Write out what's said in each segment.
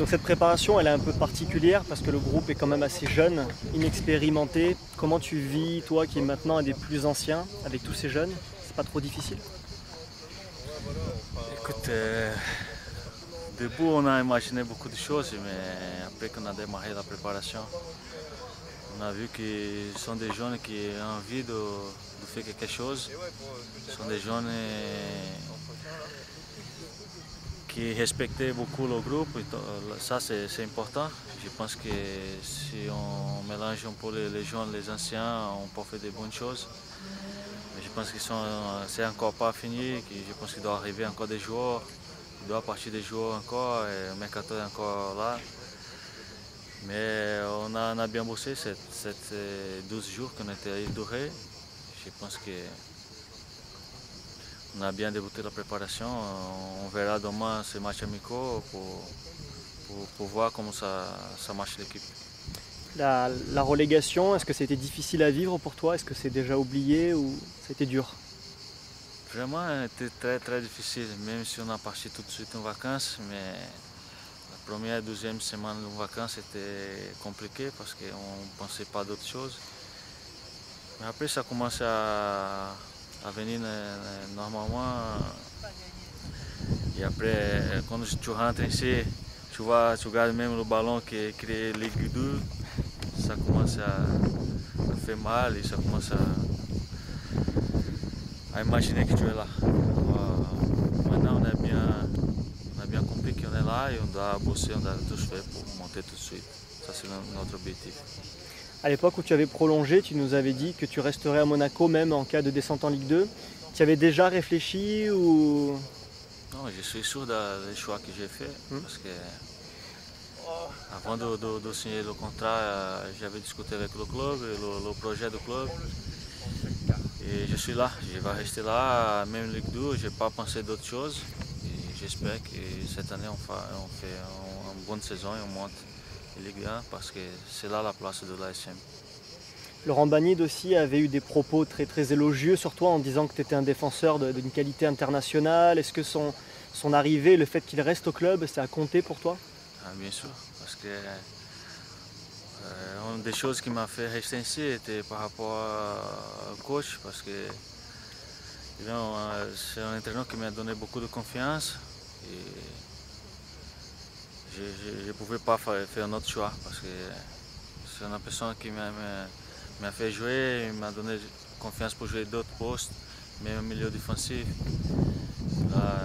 Donc cette préparation, elle est un peu particulière parce que le groupe est quand même assez jeune, inexpérimenté. Comment tu vis, toi qui es maintenant un des plus anciens, avec tous ces jeunes? C'est pas trop difficile? Écoute, au début on a imaginé beaucoup de choses, mais après qu'on a démarré la préparation, on a vu que ce sont des jeunes qui ont envie de faire quelque chose. Ce sont des jeunes qui respectaient beaucoup le groupe. Ça, c'est important. Je pense que si on mélange un peu les jeunes, les anciens, on peut faire de bonnes choses. Mais je pense que c'est encore pas fini. Je pense qu'il doit arriver encore des joueurs. Il doit partir des joueurs encore. Et le mercato est encore là. Mais on a bien bossé ces 12 jours qu'on était durés. Je pense que on a bien débuté la préparation. On verra demain ces matchs amicaux pour voir comment ça marche l'équipe. La relégation, est-ce que c'était difficile à vivre pour toi? Est-ce que c'est déjà oublié ou c'était dur? Vraiment, c'était très très difficile, même si on a parti tout de suite en vacances. Mais la première et deuxième semaine en vacances était compliqué parce qu'on ne pensait pas d'autre chose. Mais après, ça commence à venir normalement. Et après, quand tu rentres ici, tu regardes même le ballon qui est créé Ligue 2, ça commence à faire mal et ça commence à imaginer que tu es là. Alors, maintenant, on a bien compris qu'on est là et on doit bosser, on doit tout faire pour monter tout de suite. Ça, c'est notre objectif. À l'époque où tu avais prolongé, tu nous avais dit que tu resterais à Monaco même en cas de descente en Ligue 2. Tu y avais déjà réfléchi ou... Non, je suis sûr des choix que j'ai fait parce que avant de signer le contrat, j'avais discuté avec le club, le projet du club. Et je suis là, je vais rester là, même Ligue 2, je n'ai pas pensé d'autre chose. Et j'espère que cette année on fait une bonne saison et on monte en Ligue 1 parce que c'est là la place de l'ASM. Laurent Bagned aussi avait eu des propos très, très élogieux sur toi en disant que tu étais un défenseur d'une qualité internationale. Est-ce que son arrivée, le fait qu'il reste au club, ça a compté pour toi? Bien sûr, parce que une des choses qui m'a fait rester ici était par rapport au coach, parce que c'est un entraîneur qui m'a donné beaucoup de confiance et je ne pouvais pas faire un autre choix parce que c'est une personne qui m'a fait jouer, il m'a donné confiance pour jouer d'autres postes, même au milieu défensif. Là,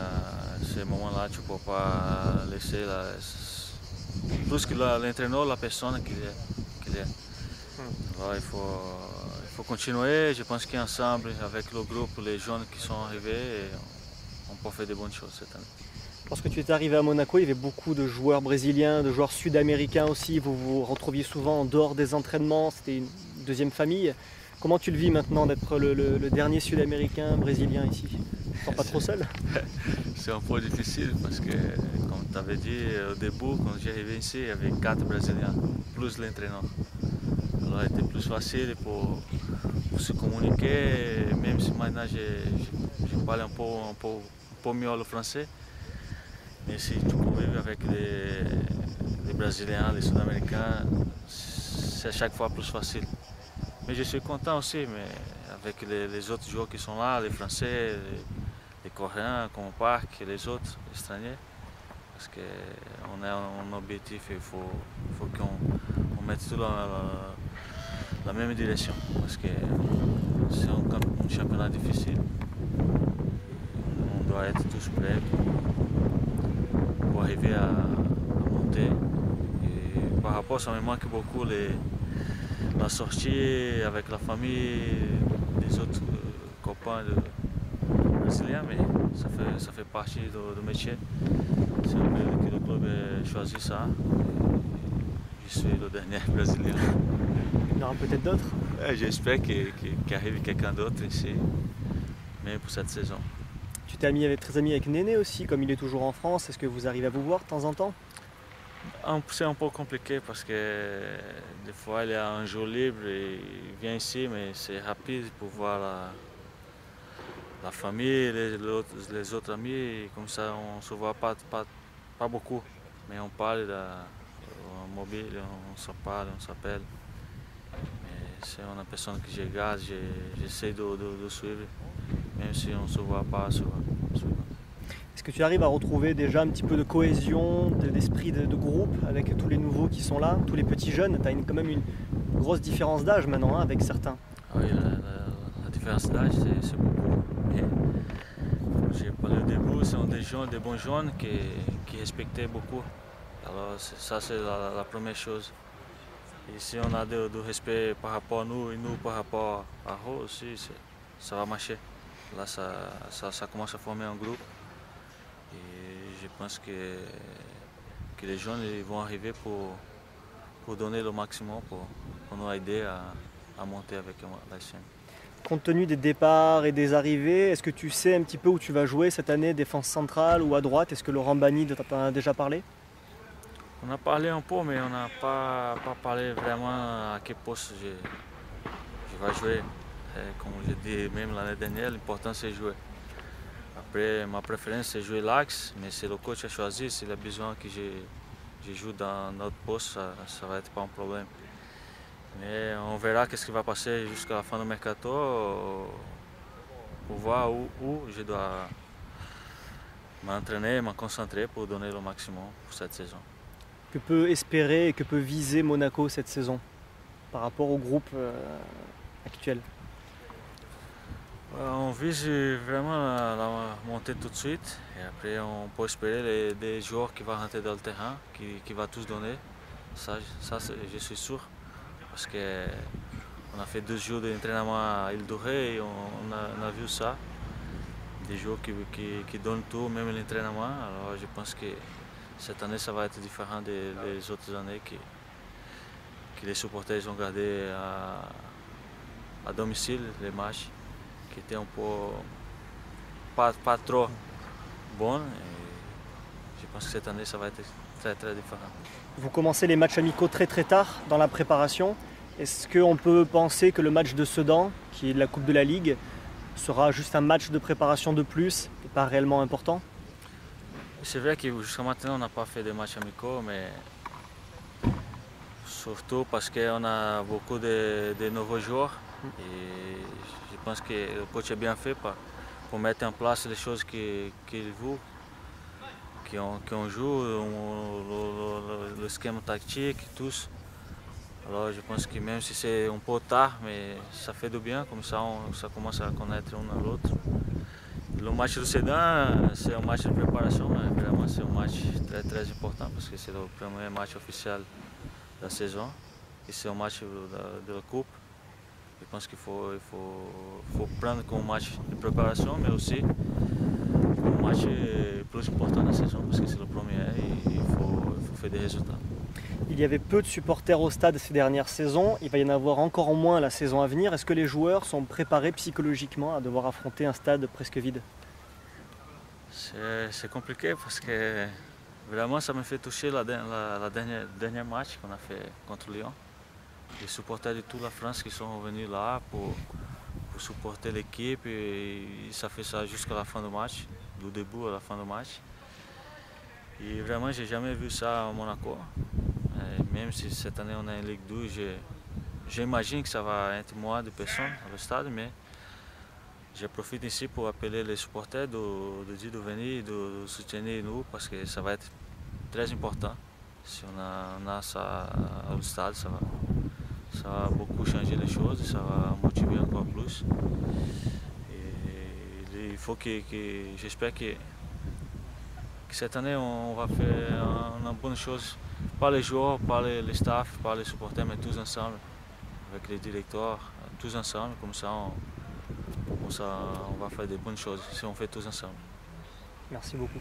ces moments-là, tu ne peux pas laisser plus que l'entraîneur, la personne qu'il est. Alors, il faut continuer. Je pense qu'ensemble, avec le groupe, les jeunes qui sont arrivés, on peut faire de bonnes choses cette année. Lorsque tu es arrivé à Monaco, il y avait beaucoup de joueurs brésiliens, de joueurs sud-américains aussi. Vous vous retrouviez souvent en dehors des entraînements. C'était une deuxième famille. Comment tu le vis maintenant d'être le dernier sud-américain brésilien ici? Tu ne te sens pas trop seul? C'est un peu difficile parce que, comme tu avais dit au début, quand j'arrivais ici, il y avait 4 Brésiliens, plus l'entraîneur. Alors, c'était plus facile pour se communiquer, même si maintenant je parle un peu mieux le français. Mais si tu convives avec les Brésiliens, les Sud-Américains, c'est à chaque fois plus facile. Mais je suis content aussi, mais avec les autres joueurs qui sont là, les Français, les Coréens, comme Park et les autres étrangers. Parce qu'on a un objectif et il faut qu'on mette tout dans la même direction. Parce que c'est un championnat difficile. On doit être tous prêts pour arriver à monter. Et par rapport, ça me manque beaucoup la sortie avec la famille, les autres copains brésiliens, mais ça fait partie du métier. C'est un peu que le club a choisi ça. Je suis le dernier brésilien. Il y en aura peut-être d'autres. J'espère qu'il arrive quelqu'un d'autre ici, mais pour cette saison. Tu t'es très ami avec Néné aussi, comme il est toujours en France. Est-ce que vous arrivez à vous voir de temps en temps? C'est un peu compliqué parce que des fois il y a un jour libre et il vient ici, mais c'est rapide pour voir la famille, les autres amis, et comme ça on ne se voit pas beaucoup. mais on parle mobile, on se parle, on s'appelle. C'est une personne que je garde, j'essaie de suivre, même si on ne se voit pas souvent. Est-ce que tu arrives à retrouver déjà un petit peu de cohésion, d'esprit de groupe avec tous les nouveaux qui sont là, tous les petits jeunes? Tu as quand même une grosse différence d'âge maintenant hein, avec certains. Oui, la différence d'âge c'est beaucoup. Mais j'ai parlé au début, ce sont des bons jeunes qui respectaient beaucoup. Alors ça c'est la première chose. Et si on a du respect par rapport à nous et nous par rapport à eux aussi, ça va marcher. Là, ça commence à former un groupe. Et je pense que les jeunes ils vont arriver pour donner le maximum, pour nous aider à monter avec la chaîne. Compte tenu des départs et des arrivées, est-ce que tu sais un petit peu où tu vas jouer cette année, défense centrale ou à droite? Est-ce que Laurent Bagny t'en a déjà parlé? On a parlé un peu, mais on n'a pas parlé vraiment à quel poste je vais jouer. Et comme je dis même l'année dernière, l'important c'est jouer. Après, ma préférence c'est jouer l'axe, mais c'est le coach qui a choisi. S'il a besoin que je joue dans notre poste, ça va être pas un problème. Mais on verra qu'est-ce qui va passer jusqu'à la fin du mercato pour voir où je dois m'entraîner, me concentrer pour donner le maximum pour cette saison. Que peut espérer et que peut viser Monaco cette saison par rapport au groupe actuel? On vise vraiment la montée tout de suite et après on peut espérer des joueurs qui vont rentrer dans le terrain, qui vont tous donner. Ça je suis sûr parce qu'on a fait 2 jours d'entraînement à Île de Ré et on a vu ça. Des joueurs qui donnent tout, même l'entraînement. Alors je pense que cette année ça va être différent des autres années que les supporters ont gardé à domicile les matchs qui étaient un peu pas trop bons. Je pense que cette année ça va être très différent. Vous commencez les matchs amicaux très tard dans la préparation. Est-ce qu'on peut penser que le match de Sedan, qui est de la Coupe de la Ligue, sera juste un match de préparation de plus et pas réellement important? C'est vrai que jusqu'à maintenant on n'a pas fait de matchs amicaux, mais surtout parce qu'on a beaucoup de nouveaux joueurs et je pense que le coach a bien fait pour mettre en place les choses qu'il veut, qu'on joue, le schème tactique, tous. Alors je pense que même si c'est un peu tard, mais ça fait du bien, comme ça ça commence à connaître l'un à l'autre. Le match du Sedan, c'est un match de préparation, mais vraiment c'est un match très important parce que c'est le premier match officiel de la saison et c'est un match de la Coupe. Je pense qu'il faut prendre comme match de préparation, mais aussi comme match plus important de la saison parce que c'est le premier et il faut faire des résultats. Il y avait peu de supporters au stade ces dernières saisons, il va y en avoir encore moins la saison à venir. Est-ce que les joueurs sont préparés psychologiquement à devoir affronter un stade presque vide? C'est compliqué parce que vraiment ça me fait toucher la dernière match qu'on a fait contre Lyon. Les supporters de toute la France qui sont venus là pour supporter l'équipe et ça fait ça jusqu'à la fin du match, du début à la fin du match. Et vraiment j'ai jamais vu ça à Monaco. Même si cette année on est en Ligue 2, j'imagine que ça va être moins de personnes au stade, mais je profite ici pour appeler les supporters de dire de venir et de soutenir nous parce que ça va être très important. Si on a ça au stade, ça va beaucoup changer les choses, ça va motiver encore plus. Et il faut j'espère que cette année on va faire une bonne chose. Pas les joueurs, pas les staff, pas les supporters, mais tous ensemble, avec les directeurs, tous ensemble, comme ça on va faire des bonnes choses si on fait tous ensemble. Merci beaucoup.